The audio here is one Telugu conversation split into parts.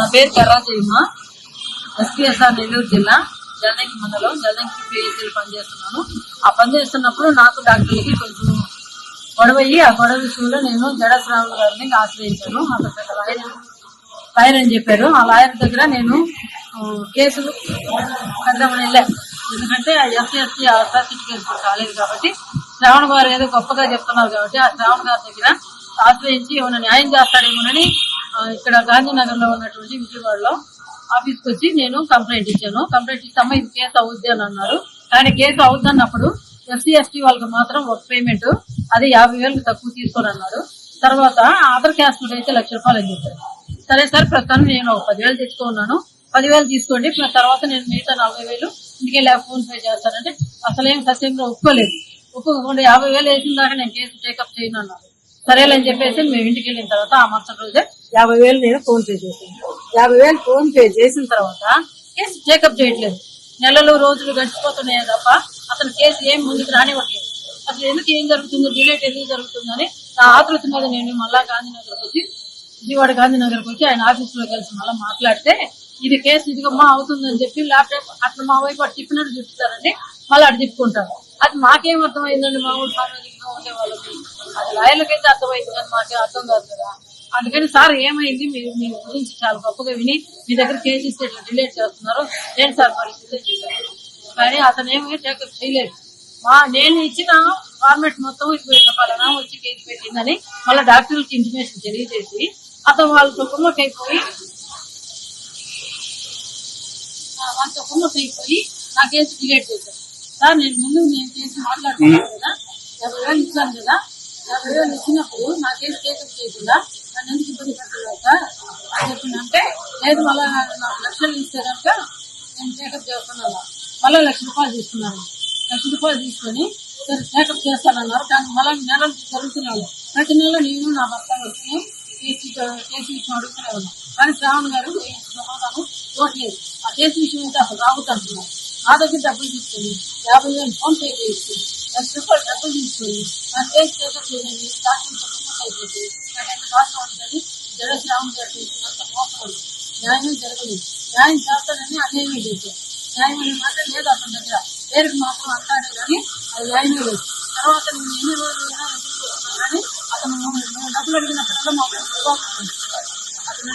నా పేరు కర్రాజయ్యమ్మ, ఎస్పీఎస్ఆర్ నెల్లూరు జిల్లా జలదంకి మండలం జలదంకి పిహెచ్ఎల్ పనిచేస్తున్నాను. ఆ పనిచేస్తున్నప్పుడు నాకు డాక్టర్లకి కొంచెం గొడవయ్యి ఆ గొడవ విషయంలో నేను జడశ్రావణ గారిని ఆశ్రయించాను. అతను పెద్ద లాయర్ అని చెప్పారు. ఆ లాయర్ దగ్గర నేను కేసు పెడదామని వెళ్ళాను. ఎందుకంటే ఎస్సీ ఎస్టీ సర్టిఫికేట్ కాలేదు కాబట్టి, శ్రావణ గారు ఏదో గొప్పగా చెప్తున్నారు కాబట్టి ఆ శ్రావణ గారి దగ్గర ఆశ్రయించి ఏమైనా న్యాయం చేస్తాడేమోనని ఇక్కడ గాంధీనగర్ లో ఉన్నటువంటి విజయవాడలో ఆఫీస్కి వచ్చి నేను కంప్లైంట్ ఇచ్చాను. కంప్లైంట్ ఇస్తామా ఇది కేసు అవుద్ది అని అన్నారు. కానీ కేసు అవుద్దన్నప్పుడు ఎస్సీ ఎస్టీ వాళ్ళకి మాత్రం ఒక పేమెంట్ అది 50,000 తక్కువ తీసుకొని అన్నారు. తర్వాత అదర్ క్యాస్ట్ అయితే ₹1,00,000 అని చెప్పారు. సరే సార్, ప్రస్తుతానికి నేను ఒక 10,000 తెచ్చుకున్నాను, 10,000 తీసుకోండి, తర్వాత నేను మిగతా 40,000 ఇంటికి ఫోన్ పే చేస్తానంటే అసలేం సత్యంగా ఒప్పుకోలేదు. ఒప్పుకోకుండా 50,000 వేసిన దాకా నేను కేసు టేకప్ చేయను అన్నారు. సరేలేని చెప్పేసి మేము ఇంటికి వెళ్ళిన తర్వాత ఆ మరుసటి రోజే 50,000 నేను ఫోన్ పే చేశాను. 50,000 ఫోన్ పే చేసిన తర్వాత కేసు టేకప్ చేయట్లేదు. నెలలు రోజులు గడిచిపోతున్నాయే తప్ప అతను కేసు ఏం ముందుకు రానివ్వట్లేదు. అసలు ఎందుకు ఏం జరుగుతుందో, డిలేట్ ఎందుకు జరుగుతుందని నా ఆతృత మీద నేను మళ్ళా విజయవాడ గాంధీనగర్కి వచ్చి ఆయన ఆఫీసులో కలిసి మళ్ళీ మాట్లాడితే ఇది కేసు ఇదిగమ్మా అవుతుందని చెప్పి ల్యాప్టాప్ అట్లా మా వైపు అటు తిప్పినట్టు చెప్తారండి, మళ్ళీ అటు తిప్పుకుంటారు. అది మాకేం అర్థమైందండి, మా ఊరు సామాజికంగా ఉండే వాళ్ళకి అది లాయర్లకైతే అర్థమైంది కానీ మాకే అర్థం కాదు కదా. అందుకని సార్ ఏమైంది, మీరు మీ గురించి చాలా గొప్పగా విని మీ దగ్గర కేసు ఇస్తే ఇట్లా డిలేట్ చేస్తున్నారు, ఏంటి సార్ పరిస్థితి చేశారు. కానీ అతను ఏమీ టేకప్ చేయలేదు. నేను ఇచ్చిన ఫార్మెట్ మొత్తం ఇట్లా పలానా వచ్చి కేసు పెట్టిందని మళ్ళీ డాక్టర్లకి ఇంటిమేషన్ తెలియజేసి అతను వాళ్ళతో కుమ్మకైపోయి నా కేసు డిలేట్ చేశారు. సార్ నేను కేసు మాట్లాడుతున్నాను కదా, 50,000 ఇచ్చాను కదా, 50,000 ఇచ్చినప్పుడు నా కేసు టేకప్ చేయకుండా నన్ను ఎందుకు ఇబ్బంది పెట్టలేదు సార్ అని చెప్పిందంటే, లేదు మళ్ళీ నాకు ₹1,00,000 ఇస్తే కనుక నేను టేకప్ చేస్తున్నాను. మళ్ళీ ₹1,00,000 తీసుకున్నాను. ₹1,00,000 తీసుకొని సరే టేకప్ చేస్తానన్నారు. కానీ మళ్ళీ నెలలు జరుగుతున్నాను. ప్రతి నెల నేను నా భర్త వస్తున్నాను, కేసు విషయం అడుగుతూనే ఉన్నాను. కానీ శ్రావణ్ గారు సమాధానం చూడలేదు. ఆ కేసు విషయం అయితే అసలు రాబోతున్నారు. నా దగ్గర డబ్బులు తీసుకొని 50,000 ఫోన్ పే చేసి ₹1,00,000 డబ్బులు తీసుకొని నా కేసు టేకప్ చేయండి, డాక్టర్తో అయిపోతే నాకు ఎంత బాగా ఉంటుంది. శ్రావణ్ గారు చేసినంత మోసం న్యాయం జరగలేదు. న్యాయం చేస్తానని అన్యాయం చేశారు. న్యాయం అనే మాట లేదు అతని దగ్గర, పేరుకి మాత్రం అంటాడే కానీ అది న్యాయమే లేదు. తర్వాత నేను ఎన్ని రోజులైనా ఎందుకు చూస్తున్నాను కానీ అతను డబ్బులు అడిగినప్పుడల్లా మాకు అతను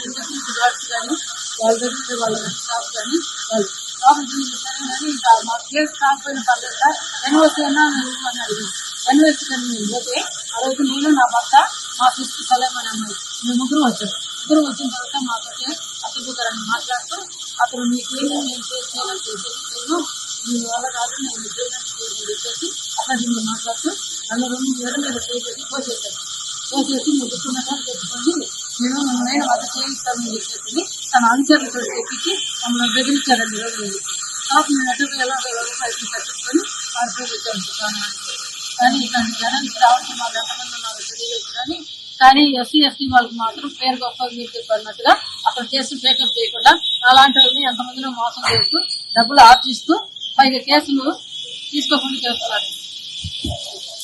డాక్టర్ కానీ వాళ్ళ దగ్గర వాళ్ళ స్టాఫ్ కానీ వాళ్ళు లోపల సరే కానీ ఇంకా మా కేసు కాకపోయిన పర్లేదు సార్, ఎన్ఓసి అయినా నేను ఇవ్వమని అడిగాను. ఎన్ఓసి కానీ నేను పోతే ఆ రోజు నేను నా భర్త మా సిస్టర్ సలేమని అమ్మాయి మేము ముగ్గురు వచ్చాము. ముగ్గురు వచ్చిన తర్వాత మాతోటే అసభ్యకరాన్ని మాట్లాడుతూ అతను మీకేమో నేను చేయాలని చేయను, మీ వల్ల కాదు, నేను చేయని చెప్పేసి అట్లా దీన్ని మాట్లాడుతూ నన్ను 2 మీద చేసేసి పోసేసి ముగ్గురున్నసారి చెప్పుకోండి, నేను నేను వద్ద చేయిస్తానని చెప్పేసి తన అనుచరులతో తెప్పించి మమ్మల్ని బెదిరించారండి. కాబట్టి నేను అటు ఎలా ప్రయత్నం తప్పించుకొని వారిపై వచ్చాను ప్రాణానికి. కానీ ఇలాంటి జనానికి రావాల్సిన వాళ్ళు ఎంతమంది ఉన్నారో తెలియలేదు. కానీ ఎస్సీ ఎస్టీ వాళ్ళకి మాత్రం పేరు గొప్ప మీరు చెప్పినట్టుగా అతను కేసు టేకప్ చేయకుండా అలాంటి వాళ్ళని ఎంతమందిలో మోసం చేస్తూ డబ్బులు ఆర్జిస్తూ పైగా కేసులు తీసుకోకుండా చేస్తున్నారు.